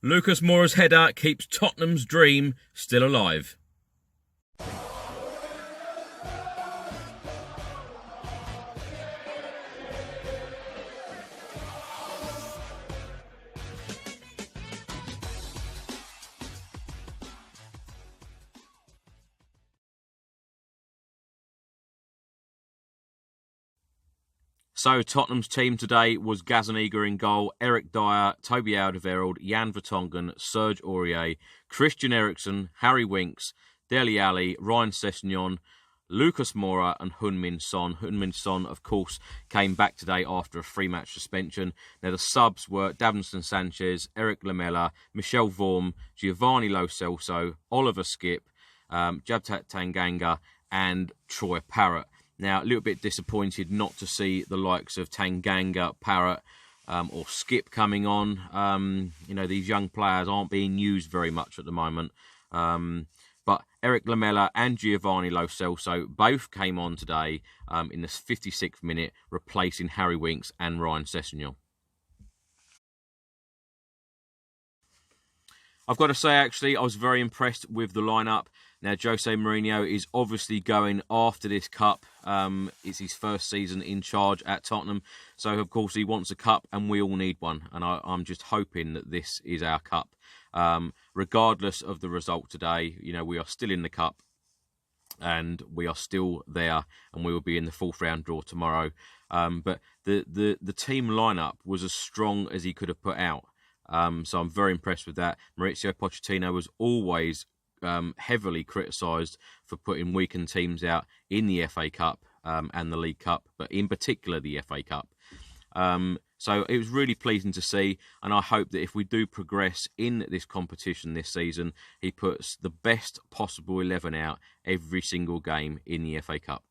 Lucas Moura's header keeps Tottenham's dream still alive. So Tottenham's team today was Gazzaniga in goal, Eric Dyer, Toby Alderweireld, Jan Vertonghen, Serge Aurier, Christian Eriksen, Harry Winks, Dele Alli, Ryan Sessegnon, Lucas Moura and Heung-min Son. Heung-min Son, of course, came back today after a 3-match suspension. Now the subs were Davinson Sanchez, Eric Lamela, Michel Vorm, Giovanni Lo Celso, Oliver Skipp, Jabhat Tanganga and Troy Parrott. Now, a little bit disappointed not to see the likes of Tanganga, Parrott or Skipp coming on. These young players aren't being used very much at the moment. But Eric Lamela and Giovanni Lo Celso both came on today in the 56th minute, replacing Harry Winks and Ryan Sessegnon. I've got to say, actually, I was very impressed with the lineup. Now, Jose Mourinho is obviously going after this cup. It's his first season in charge at Tottenham. So, of course, he wants a cup and we all need one. And I'm just hoping that this is our cup. Regardless of the result today, we are still in the cup and we are still there and we will be in the 4th round draw tomorrow. But the team lineup was as strong as he could have put out. So I'm very impressed with that. Mauricio Pochettino was always heavily criticised for putting weakened teams out in the FA Cup and the League Cup, but in particular the FA Cup. So it was really pleasing to see, and I hope that if we do progress in this competition this season, he puts the best possible 11 out every single game in the FA Cup.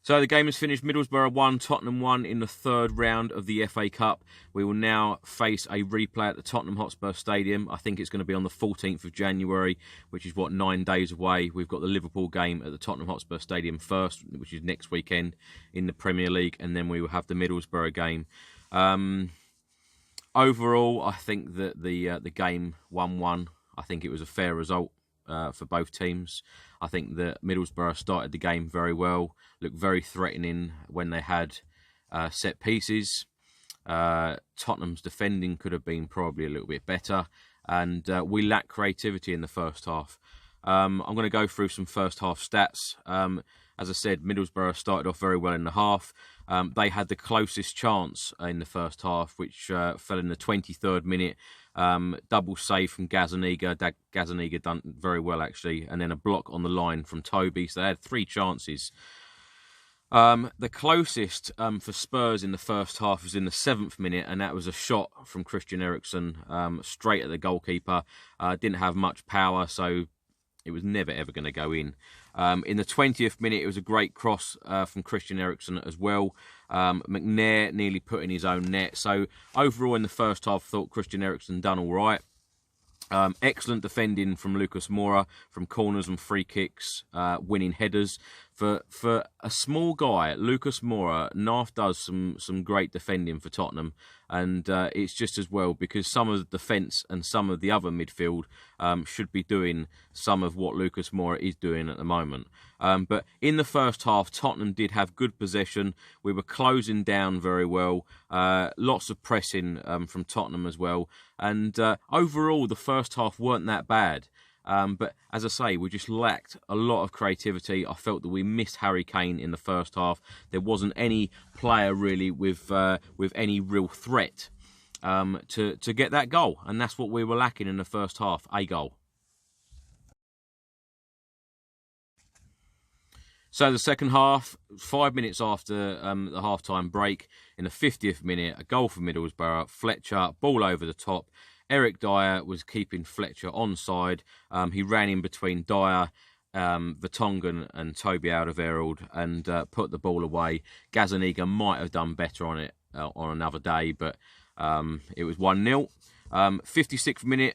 So the game is finished. Middlesbrough 1, Tottenham 1 in the 3rd round of the FA Cup. We will now face a replay at the Tottenham Hotspur Stadium. I think it's going to be on the 14th of January, which is, 9 days away. We've got the Liverpool game at the Tottenham Hotspur Stadium first, which is next weekend in the Premier League, and then we will have the Middlesbrough game. Overall, I think that the game 1-1, I think it was a fair result for both teams. I think that Middlesbrough started the game very well, looked very threatening when they had set pieces. Tottenham's defending could have been probably a little bit better, and we lacked creativity in the first half. I'm going to go through some first half stats. As I said, Middlesbrough started off very well in the half. They had the closest chance in the first half, which fell in the 23rd minute. Double save from Gazzaniga. Gazzaniga done very well, actually. And then a block on the line from Toby. So they had 3 chances. The closest for Spurs in the first half was in the 7th minute, and that was a shot from Christian Eriksen straight at the goalkeeper. Didn't have much power, so it was never, ever going to go in. In the 20th minute, it was a great cross from Christian Eriksen as well. McNair nearly put in his own net. So overall in the first half, I thought Christian Eriksen done all right. Excellent defending from Lucas Moura from corners and free kicks, winning headers. For a small guy, Lucas Moura, Nath does some great defending for Tottenham, and it's just as well because some of the defence and some of the other midfield should be doing some of what Lucas Moura is doing at the moment. But in the first half, Tottenham did have good possession. We were closing down very well. Lots of pressing from Tottenham as well. And overall, the first half weren't that bad. But as I say, we just lacked a lot of creativity. I felt that we missed Harry Kane in the first half. There wasn't any player really with any real threat to get that goal. And that's what we were lacking in the first half, a goal. So the second half, 5 minutes after the half-time break, in the 50th minute, a goal for Middlesbrough. Fletcher, ball over the top. Eric Dyer was keeping Fletcher onside. He ran in between Dyer, Vertonghen and Toby Alderweireld and put the ball away. Gazzaniga might have done better on it on another day, but it was 1-0. 56th minute,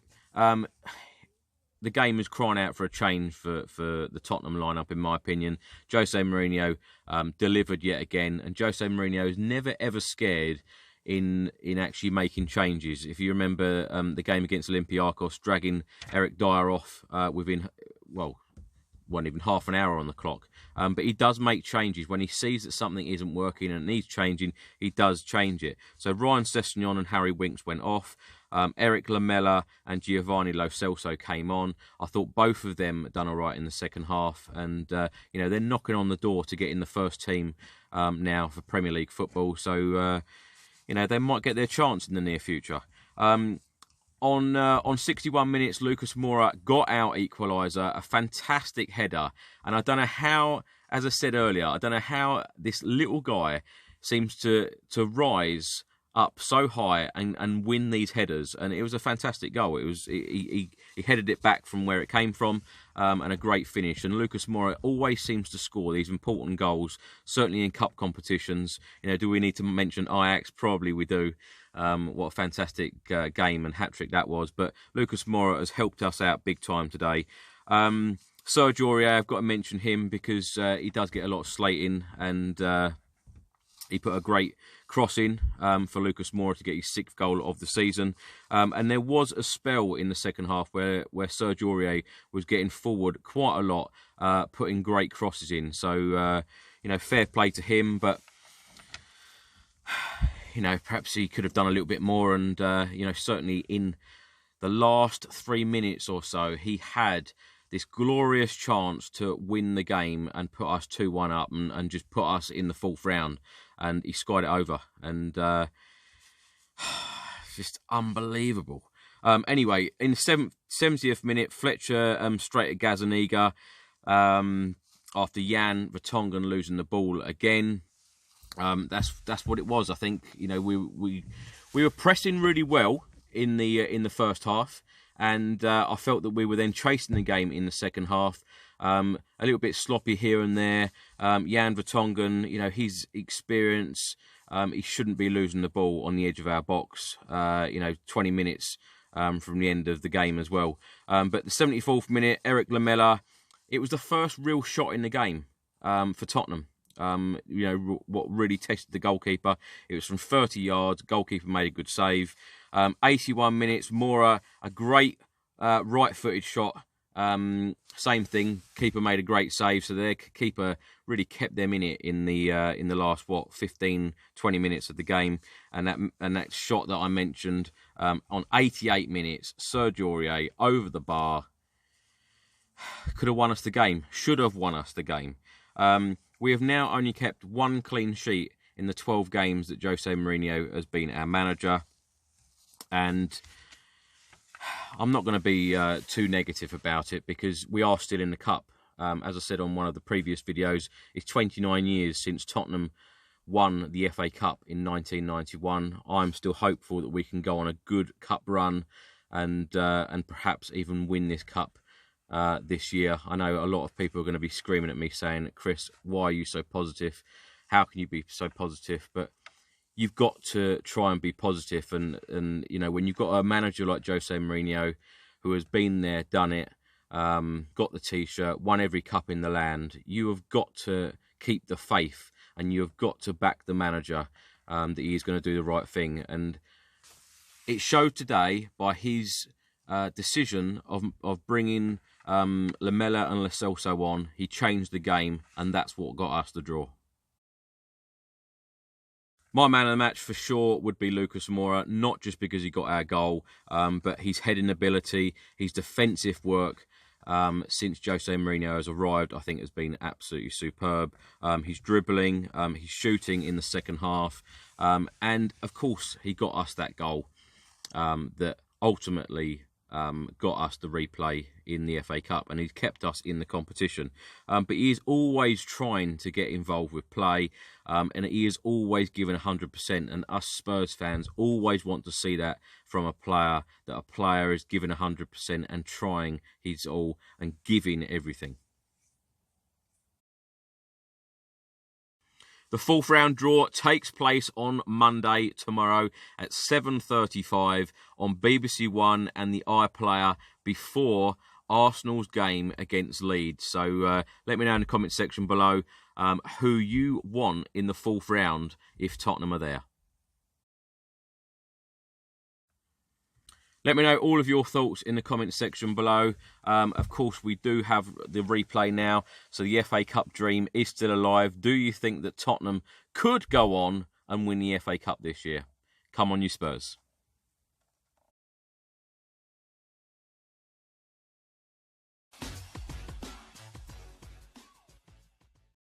the game was crying out for a change for the Tottenham lineup, in my opinion. Jose Mourinho delivered yet again, and Jose Mourinho is never ever scared in actually making changes. If you remember the game against Olympiacos, dragging Eric Dyer off within, well, wasn't even half an hour on the clock. But he does make changes. When he sees that something isn't working and needs changing, he does change it. So Ryan Sessegnon and Harry Winks went off. Eric Lamela and Giovanni Lo Celso came on. I thought both of them done all right in the second half. And, they're knocking on the door to get in the first team now for Premier League football. So, they might get their chance in the near future. On 61 minutes, Lucas Moura got our equaliser, a fantastic header. And I don't know how, as I said earlier, I don't know how this little guy seems to rise up so high and win these headers. And it was a fantastic goal. It was he headed it back from where it came from, and a great finish. And Lucas Moura always seems to score these important goals, certainly in cup competitions. Do we need to mention Ajax? Probably we do. What a fantastic game and hat-trick that was. But Lucas Moura has helped us out big time today. Serge Aurier, I've got to mention him because he does get a lot of slating, and he put a great cross in for Lucas Moura to get his 6th goal of the season. And there was a spell in the second half where Serge Aurier was getting forward quite a lot, putting great crosses in. So, fair play to him, but perhaps he could have done a little bit more. And, certainly in the last 3 minutes or so, he had this glorious chance to win the game and put us 2-1 up and just put us in the 4th round. And he skied it over. And just unbelievable. Anyway, in the 70th minute, Fletcher straight at Gazaniga after Jan Vertonghen losing the ball again. That's what it was. I think we were pressing really well in the first half, and I felt that we were then chasing the game in the second half. A little bit sloppy here and there. Jan Vertonghen, his experience, he shouldn't be losing the ball on the edge of our box. 20 minutes from the end of the game as well. But the 74th minute, Eric Lamela, it was the first real shot in the game for Tottenham. What really tested the goalkeeper. It was from 30 yards. Goalkeeper made a good save. 81 minutes. Moura, a great right-footed shot. Same thing. Keeper made a great save. So their keeper really kept them in it in the last 15-20 minutes of the game. And that shot that I mentioned on 88 minutes, Serge Aurier over the bar, could have won us the game. Should have won us the game. We have now only kept 1 clean sheet in the 12 games that Jose Mourinho has been our manager. And I'm not going to be too negative about it because we are still in the cup. As I said on one of the previous videos, it's 29 years since Tottenham won the FA Cup in 1991. I'm still hopeful that we can go on a good cup run and perhaps even win this cup this year. I know a lot of people are going to be screaming at me saying, Chris, why are you so positive? How can you be so positive? But you've got to try and be positive. And when you've got a manager like Jose Mourinho, who has been there, done it, got the T-shirt, won every cup in the land, you have got to keep the faith and you have got to back the manager that he is going to do the right thing. And it showed today by his decision of bringing Lamela and Lo Celso on. He changed the game, and that's what got us the draw. My man of the match for sure would be Lucas Moura, not just because he got our goal, but his heading ability, his defensive work since Jose Mourinho has arrived, I think has been absolutely superb. His dribbling, his shooting in the second half, and of course he got us that goal that ultimately got us the replay in the FA Cup, and he's kept us in the competition. But he is always trying to get involved with play, and he is always given 100%. And us Spurs fans always want to see that from a player, that a player is given 100% and trying his all and giving everything. The 4th round draw takes place on Monday, tomorrow at 7:35 on BBC One and the iPlayer before Arsenal's game against Leeds. So let me know in the comment section below who you want in the 4th round if Tottenham are there. Let me know all of your thoughts in the comments section below. Of course, we do have the replay now, so the FA Cup dream is still alive. Do you think that Tottenham could go on and win the FA Cup this year? Come on, you Spurs.